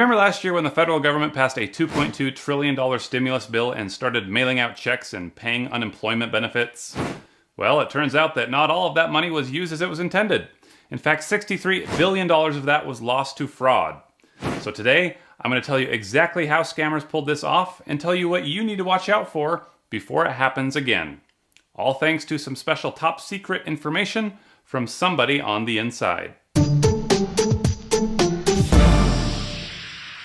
remember last year when the federal government passed a $2.2 trillion stimulus bill and started mailing out checks and paying unemployment benefits? Well, it turns out that not all of that money was used as it was intended. In fact, $63 billion of that was lost to fraud. So today, I'm going to tell you exactly how scammers pulled this off and tell you what you need to watch out for before it happens again. All thanks to some special top secret information from somebody on the inside.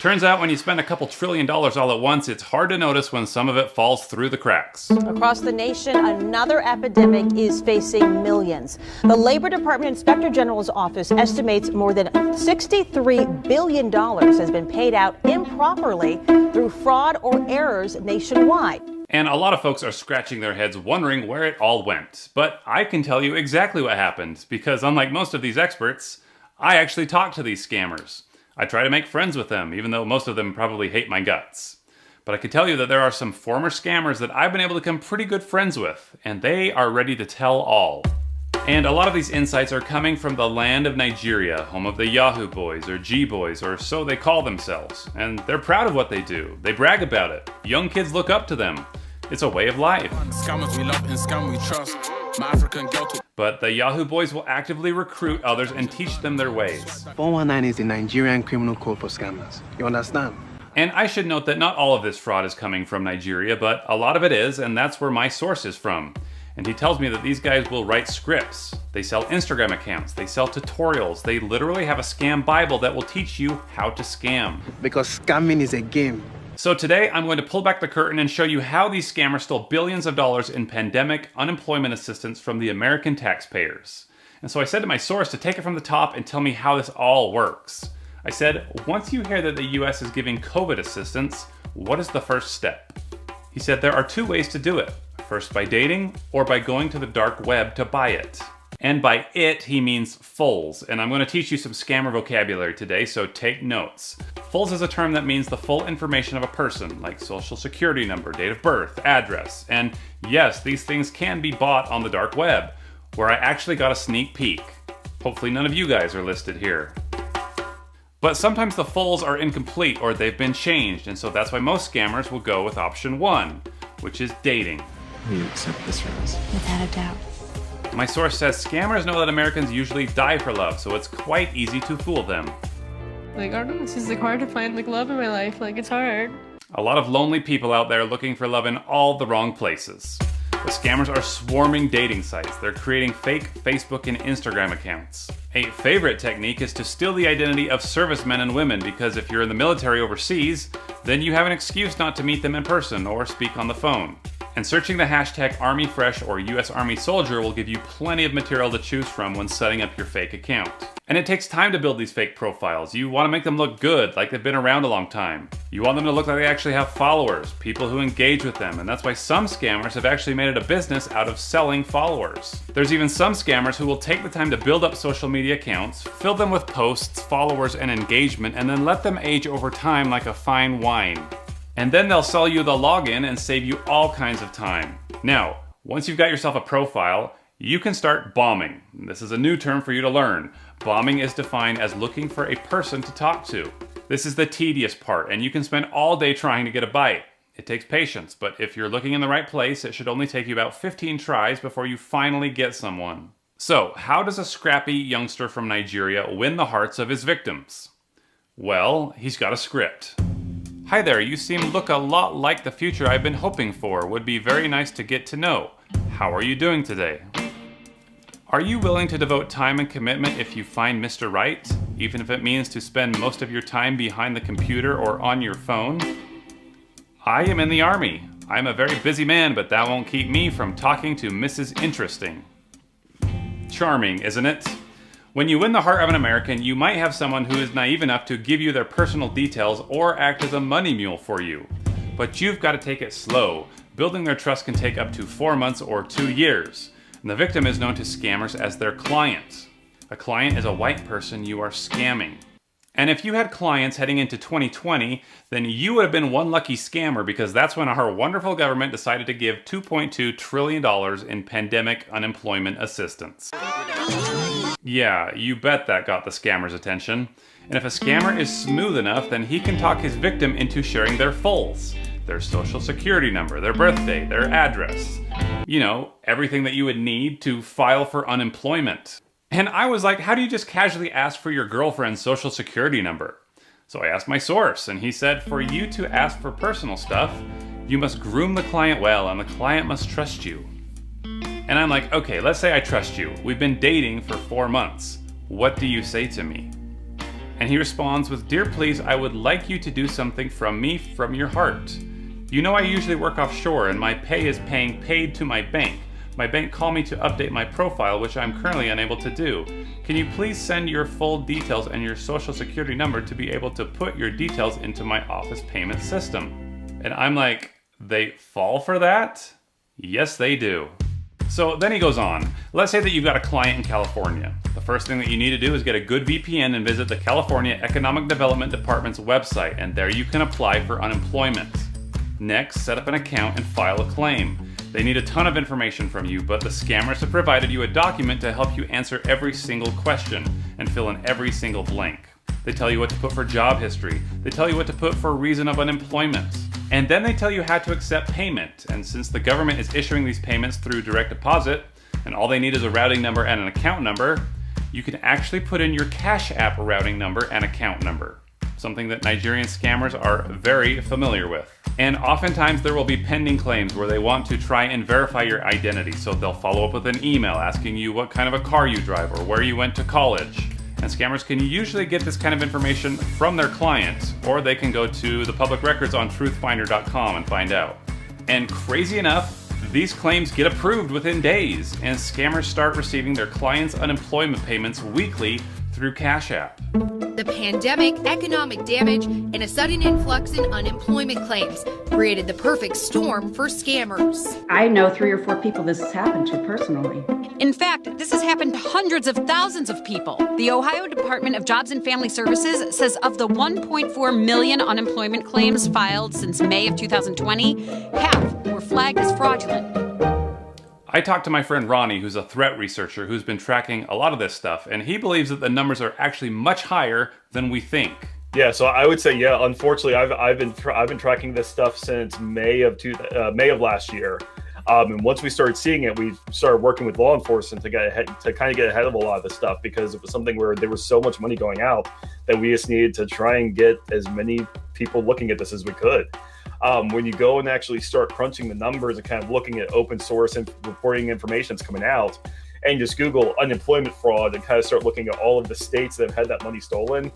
Turns out when you spend a couple $1 trillion all at once, it's hard to notice when some of it falls through the cracks. Across the nation, another epidemic is facing millions. The Labor Department Inspector General's office estimates more than $63 billion has been paid out improperly through fraud or errors nationwide. And a lot of folks are scratching their heads wondering where it all went. But I can tell you exactly what happened, because unlike most of these experts, I actually talk to these scammers. I try to make friends with them, even though most of them probably hate my guts. But I can tell you that there are some former scammers that I've been able to become pretty good friends with, and they are ready to tell all. And a lot of these insights are coming from the land of Nigeria, home of the Yahoo Boys, or G-Boys, or so they call themselves. And they're proud of what they do. They brag about it. Young kids look up to them. It's a way of life. Scammers we love and scam we trust. My African girl to But the Yahoo Boys will actively recruit others and teach them their ways. 419 is the Nigerian criminal code for scammers. You understand? And I should note that not all of this fraud is coming from Nigeria, but a lot of it is, and that's where my source is from. And he tells me that these guys will write scripts. They sell Instagram accounts, they sell tutorials, they literally have a scam Bible that will teach you how to scam. Because scamming is a game. So today I'm going to pull back the curtain and show you how these scammers stole billions of dollars in pandemic unemployment assistance from the American taxpayers. And so I said to my source to take it from the top and tell me how this all works. I said, once you hear that the US is giving COVID assistance, what is the first step? He said there are two ways to do it. First by dating, or by going to the dark web to buy it. And by it, he means fulls, and I'm going to teach you some scammer vocabulary today, so take notes. Fulls is a term that means the full information of a person, like social security number, date of birth, address, and yes, these things can be bought on the dark web, where I actually got a sneak peek. Hopefully none of you guys are listed here. But sometimes the fulls are incomplete or they've been changed, and so that's why most scammers will go with option 1, which is dating. Will you accept this rose? Without a doubt. My source says scammers know that Americans usually die for love, so it's quite easy to fool them. Like, I don't know, it's just like hard to find like love in my life. Like, it's hard. A lot of lonely people out there looking for love in all the wrong places. The scammers are swarming dating sites. They're creating fake Facebook and Instagram accounts. A favorite technique is to steal the identity of servicemen and women, because if you're in the military overseas, then you have an excuse not to meet them in person or speak on the phone. And searching the hashtag ArmyFresh or US Army Soldier will give you plenty of material to choose from when setting up your fake account. And it takes time to build these fake profiles. You want to make them look good, like they've been around a long time. You want them to look like they actually have followers, people who engage with them, and that's why some scammers have actually made it a business out of selling followers. There's even some scammers who will take the time to build up social media accounts, fill them with posts, followers, and engagement, and then let them age over time like a fine wine. And then they'll sell you the login and save you all kinds of time. Now, once you've got yourself a profile, you can start bombing. This is a new term for you to learn. Bombing is defined as looking for a person to talk to. This is the tedious part, and you can spend all day trying to get a bite. It takes patience, but if you're looking in the right place, it should only take you about 15 tries before you finally get someone. So, how does a scrappy youngster from Nigeria win the hearts of his victims? Well, he's got a script. Hi there, you look a lot like the future I've been hoping for. Would be very nice to get to know. How are you doing today? Are you willing to devote time and commitment if you find Mr. Right, even if it means to spend most of your time behind the computer or on your phone? I am in the Army. I'm a very busy man, but that won't keep me from talking to Mrs. Interesting. Charming, isn't it? When you win the heart of an American, you might have someone who is naive enough to give you their personal details or act as a money mule for you. But you've got to take it slow. Building their trust can take up to 4 months or 2 years. And the victim is known to scammers as their client. A client is a white person you are scamming. And if you had clients heading into 2020, then you would have been one lucky scammer, because that's when our wonderful government decided to give $2.2 trillion in pandemic unemployment assistance. Yeah, you bet that got the scammers' attention. And if a scammer is smooth enough, then he can talk his victim into sharing their fulls, their social security number, their birthday, their address. You know, everything that you would need to file for unemployment. And I was like, how do you just casually ask for your girlfriend's social security number? So I asked my source, and he said, for you to ask for personal stuff, you must groom the client well, and the client must trust you. And I'm like, okay, let's say I trust you. We've been dating for 4 months. What do you say to me? And he responds with, dear please, I would like you to do something from me, from your heart. You know I usually work offshore and my pay is paying paid to my bank. My bank called me to update my profile, which I'm currently unable to do. Can you please send your full details and your social security number to be able to put your details into my office payment system? And I'm like, they fall for that? Yes, they do. So then he goes on. Let's say that you've got a client in California. The first thing that you need to do is get a good VPN and visit the California Economic Development Department's website, and there you can apply for unemployment. Next, set up an account and file a claim. They need a ton of information from you, but the scammers have provided you a document to help you answer every single question and fill in every single blank. They tell you what to put for job history. They tell you what to put for reason of unemployment. And then they tell you how to accept payment. And since the government is issuing these payments through direct deposit, and all they need is a routing number and an account number, you can actually put in your Cash App routing number and account number. Something that Nigerian scammers are very familiar with. And oftentimes there will be pending claims where they want to try and verify your identity. So they'll follow up with an email asking you what kind of a car you drive or where you went to college. And scammers can usually get this kind of information from their clients, or they can go to the public records on truthfinder.com and find out. And crazy enough, these claims get approved within days, and scammers start receiving their clients' unemployment payments weekly through Cash App. The pandemic, economic damage, and a sudden influx in unemployment claims created the perfect storm for scammers. I know 3 or 4 people this has happened to personally. In fact, this has happened to hundreds of thousands of people. The Ohio Department of Jobs and Family Services says of the 1.4 million unemployment claims filed since May of 2020, half were flagged as fraudulent. I talked to my friend Ronnie, who's a threat researcher who's been tracking a lot of this stuff, and he believes that the numbers are actually much higher than we think. Yeah, so I would say, yeah, unfortunately, I've been tracking this stuff since May of last year. And once we started seeing it, we started working with law enforcement to kind of get ahead of a lot of this stuff, because it was something where there was so much money going out that we just needed to try and get as many people looking at this as we could. When you go and actually start crunching the numbers and kind of looking at open source and reporting information that's coming out, and just Google unemployment fraud and kind of start looking at all of the states that have had that money stolen,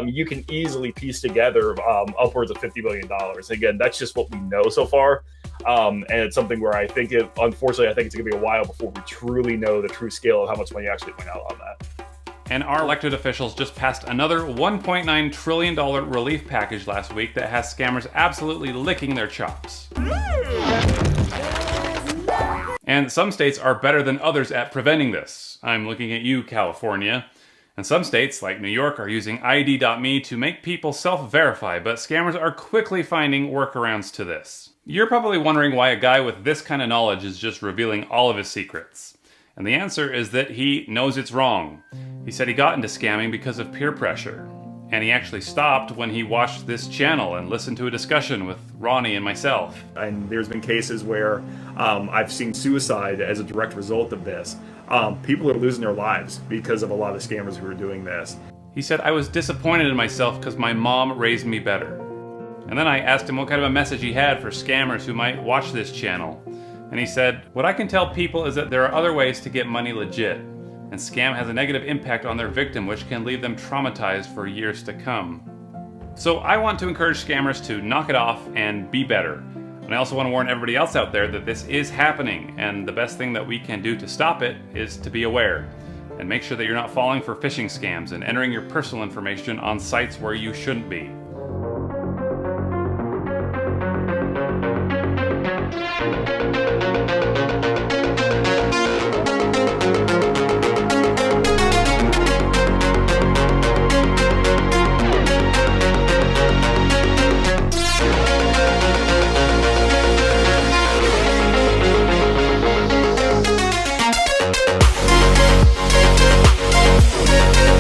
you can easily piece together upwards of $50 billion. Again, that's just what we know so far. And it's something where unfortunately, I think it's going to be a while before we truly know the true scale of how much money actually went out on that. And our elected officials just passed another $1.9 trillion relief package last week that has scammers absolutely licking their chops. And some states are better than others at preventing this. I'm looking at you, California. And some states, like New York, are using ID.me to make people self-verify, but scammers are quickly finding workarounds to this. You're probably wondering why a guy with this kind of knowledge is just revealing all of his secrets. And the answer is that he knows it's wrong. He said he got into scamming because of peer pressure. And he actually stopped when he watched this channel and listened to a discussion with Ronnie and myself. And there's been cases where I've seen suicide as a direct result of this. People are losing their lives because of a lot of scammers who are doing this. He said, I was disappointed in myself because my mom raised me better. And then I asked him what kind of a message he had for scammers who might watch this channel. And he said, what I can tell people is that there are other ways to get money legit. And scam has a negative impact on their victim, which can leave them traumatized for years to come. So I want to encourage scammers to knock it off and be better. And I also want to warn everybody else out there that this is happening, and the best thing that we can do to stop it is to be aware. And make sure that you're not falling for phishing scams and entering your personal information on sites where you shouldn't be. Yeah.